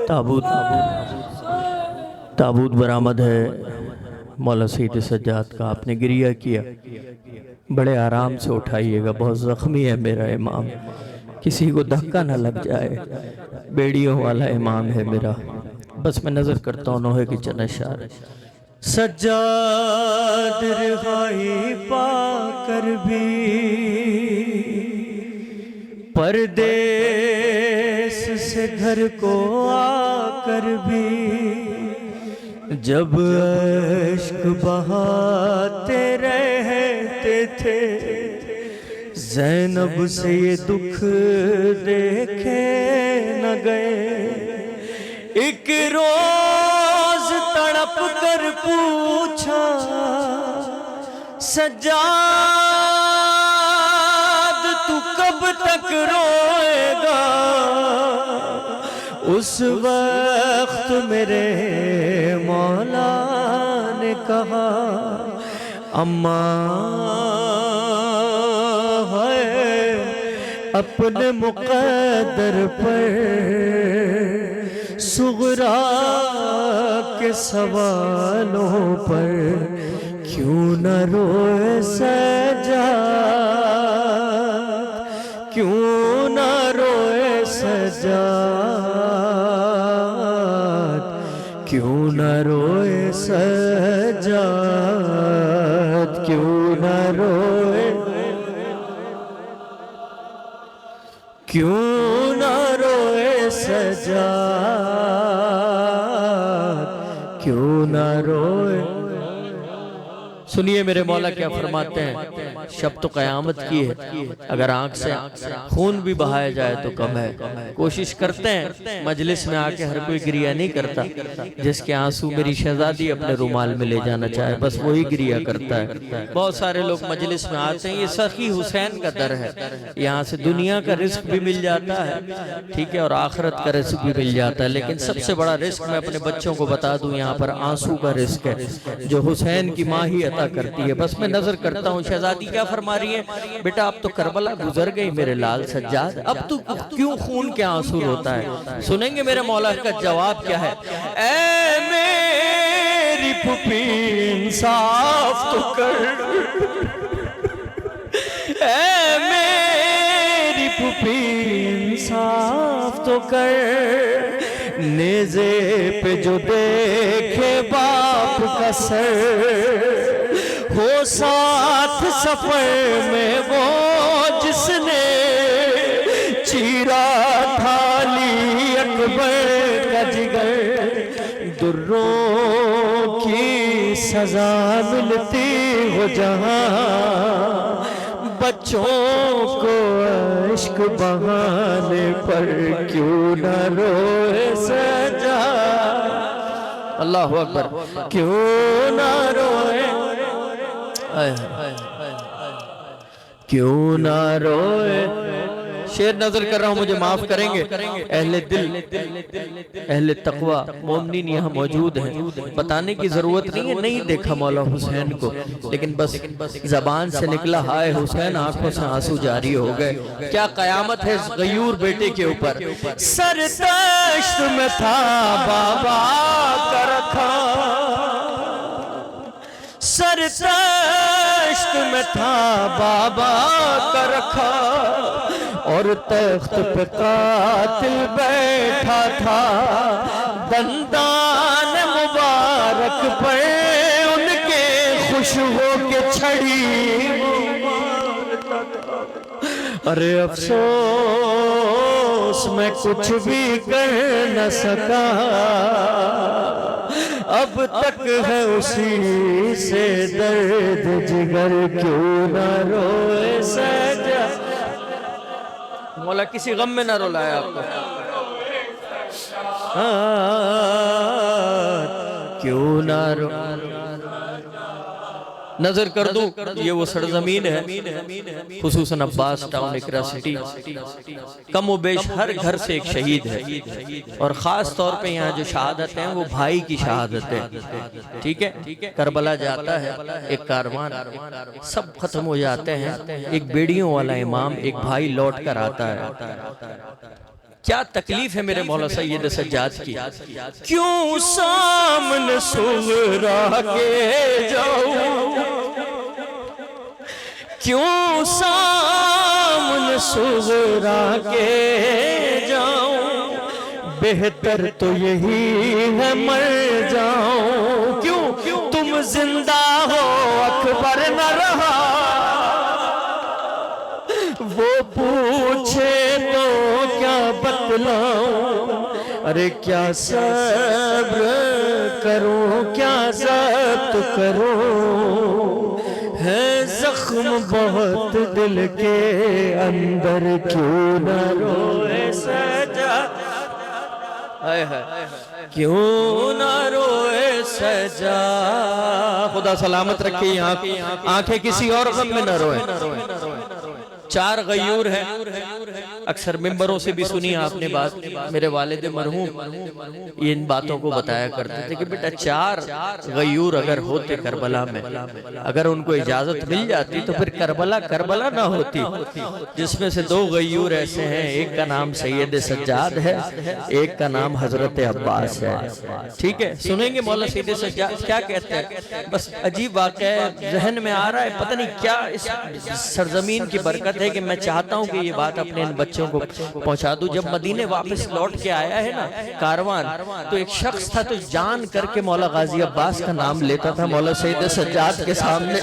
ताबूत ताबूत बरामद है मौला सईद सज्जाद का। आपने गिरिया किया, बड़े आराम से उठाइएगा, बहुत ज़ख्मी है मेरा इमाम, किसी को धक्का ना लग जाए, बेड़ियों वाला इमाम है मेरा। बस मैं नज़र करता हूँ नोहे की चनशार। सज्जाद रिहाई पाकर भी परदेस से घर को आकर भी जब अश्क बहाते रहते थे, ज़ैनब से ये दुख देखे न गए। एक रोज तड़प कर पूछा, सज्जाद तू कब तक रोएगा? उस वक्त मेरे मौला ने कहा, अम्मा है अपने मुक़द्दर पर सुग़रा के सवालों पर क्यों न रोए सज्जाद, क्यों न रोए सज्जाद, क्यों न रोए सज्जाद, क्यों न रोए, क्यों न रोए सज्जाद, क्यों न रोए। सुनिए मेरे मौला क्या फरमाते हैं, शब तो क़यामत की है, अगर आंख से खून भी बहाया जाए तो कम है। कोशिश करते हैं, मजलिस में आके हर कोई गिरिया नहीं करता, जिसके आंसू मेरी शहजादी अपने रुमाल में ले जाना चाहे बस वही गिरिया करता है। बहुत सारे लोग मजलिस में आते हैं, ये सखी हुसैन का दर है, यहाँ से दुनिया का रिस्क भी मिल जाता है, ठीक है, और आखिरत का रिस्क भी मिल जाता है। लेकिन सबसे बड़ा रिस्क मैं अपने बच्चों को बता दूं, यहाँ पर आंसू का रिस्क है, जो हुसैन की माँ ही अता करती है। बस मैं नजर करता हूँ, शहजादी क्या फरमा रही है, बेटा अब तो करबला गुजर गई मेरे लाल सज्जाद, अब तू क्यों खून के आंसू रोता है? सुनेंगे मेरे मौला का जवाब क्या है। ऐ मेरी पुपी इंसाफ तो कर, ऐ मेरी पुपी इंसाफ तो कर, नेज़े पे जो देखे बाप का सर, हो साथ सफर में वो जिसने चीरा थाली अकबर का जिगर, दुर्रों की सजा मिलती हो जहां, बच्चों को इश्क बहाने पर क्यों न रोए सजा। अल्लाह अकबर, क्यों न रोए, क्यों ना रोए। शेर नजर कर रहा हूं, मुझे माफ करेंगे, अहले दिल अहले तकवा मोमिनीन यहाँ मौजूद हैं, बताने की जरूरत नहीं है, नहीं देखा मौला हुसैन को, लेकिन बस जबान से निकला हाय हुसैन, आंखों से आंसू जारी हो गए। क्या कयामत है इस गयूर बेटे के ऊपर। सर तश्त में था बाबा का रखा, सर तश्त में था बाबा का रखा, और तख्त पे कातिल बैठा था, दंदान मुबारक पर उनके खुश हो के छड़ी मारता था। अरे अफसोस मैं कुछ भी कर न सका, अब तक है उसी से दर्द जिगर, क्यों न रोए सजा। मौला किसी गम में ना रुलाए आपको, क्यों ना रो। नजर कर दूं, ये वो सरजमीन है, खुसूसन अब्बास टाउन इकरा सिटी, कम व बेश हर घर से एक शहीद है, और ख़ास तौर पे यहाँ जो शहादत है वो भाई की शहादत है, ठीक है। करबला जाता है एक कारवान, सब खत्म हो जाते हैं, एक बेड़ियों वाला इमाम, एक भाई लौट कर आता है। क्या तकलीफ है मेरे मौला सैयद सज्जाद की। क्यों सामने सुगरा के जाऊं, क्यों सामने सुगरा के जाऊं, बेहतर तो यही है मर जाऊं। क्यों तुम जिंदा हो अकबर न रहा, वो पूछे तो क्या बतलाऊं, अरे क्या सब्र करूं, क्या ज़ब्त करूं, है जख्म बहुत दिल के अंदर, क्यों न रोए सज्जाद, क्यों न रोए सज्जाद। खुदा सलामत रखे आंखें किसी और गम में न रोए। चार गयूर है, अक्सर मिंबरों से भी सुनी आपने बात, मेरे वालिद मरहूम इन बातों को बताया करते थे कि बेटा चार गयूर अगर होते करबला में, अगर उनको इजाजत मिल जाती तो फिर करबला करबला ना होती। जिसमें से दो गयूर ऐसे हैं, एक का नाम सैयद सज्जाद है, एक का नाम हजरत अब्बास है। ठीक है, सुनेंगे मौला सैयद सज्जाद क्या कहते हैं। बस अजीब वाक़या जहन में आ रहा है, पता नहीं क्या इस सरजमीन की बरकत है कि मैं चाहता हूं कि ये बात अपने इन बच्चों को पहुंचा दूं। जब मदीने वापस लौट के आया है ना कारवान, तो एक शख्स था तो जान करके मौला गाजी अब्बास का नाम लेता था मौला सैयद सज्जाद के सामने,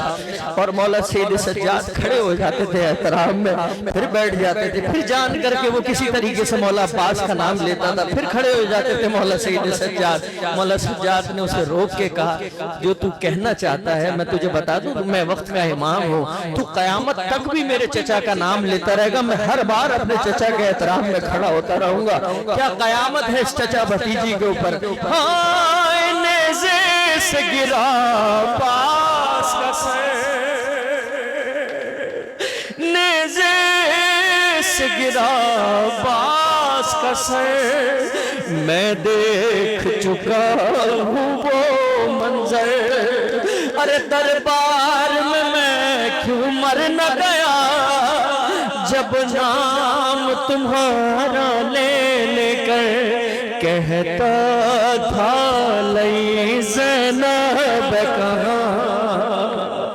और मौला सैयद सज्जाद खड़े हो जाते थे एहतराम में, फिर बैठ जाते थे, फिर जान करके वो किसी तरीके से मौला अब्बास का नाम लेता था, फिर खड़े हो जाते थे मौला सैयद सज्जाद। मौला सज्जाद ने उसे रोक के कहा, जो तू कहना चाहता है मैं तुझे बता दूं, मैं वक्त का इमाम हूँ, तू कयामत तक भी मेरे चचा का नाम लेता रहेगा, मैं हर बार अपने चचा के एहतराम में खड़ा होता रहूंगा। क्या कयामत है इस चचा भतीजी के ऊपर। हाँ, नेज़े से गिरा पास का सर, नेज़े से गिरा पास का सर, मैं देख चुका हूँ वो मंजर, अरे दरबार में मैं क्यों मर न गया, जब नाम तुम्हारा ले लेकर कहता था लई ज़ैनब कहाँ,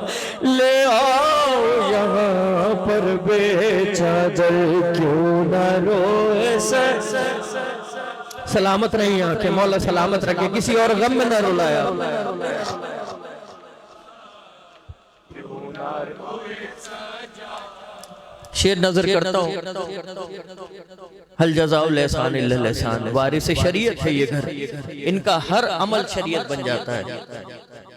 ले आओ यहाँ पर बेचादर, क्यों न रोए सलामत रही आंखें, मौला सलामत रखे, किसी और गम में न रुलाया। शेर नजर करता हूँ, हल जज़ाउल एहसान इल्लल एहसान, वारिस शरीयत है ये घर, इनका हर अमल शरीयत बन जाता है।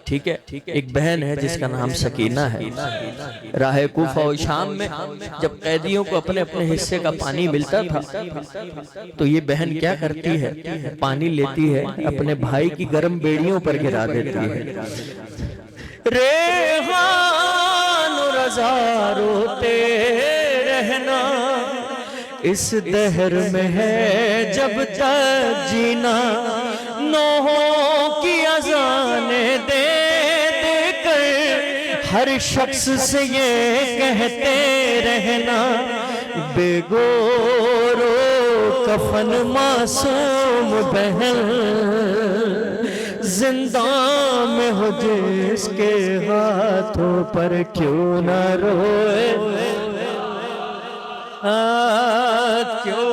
ठीक है, एक बहन है जिसका नाम सकीना है, राह कूफा और शाम में जब कैदियों को अपने अपने हिस्से का पानी मिलता था, तो ये बहन क्या करती है, पानी लेती है, अपने भाई की गर्म बेड़ियों पर गिरा देती है। रेहान रज़ा रोते रहना इस दहर में है जब तक जीना, नौहों की अज़ाने दे देकर हर शख्स से ये कहते रहना, बेगोरो कफन मासूम बहन, जिंदा में हो जिसके हाथों पर क्यों न रोए, क्यों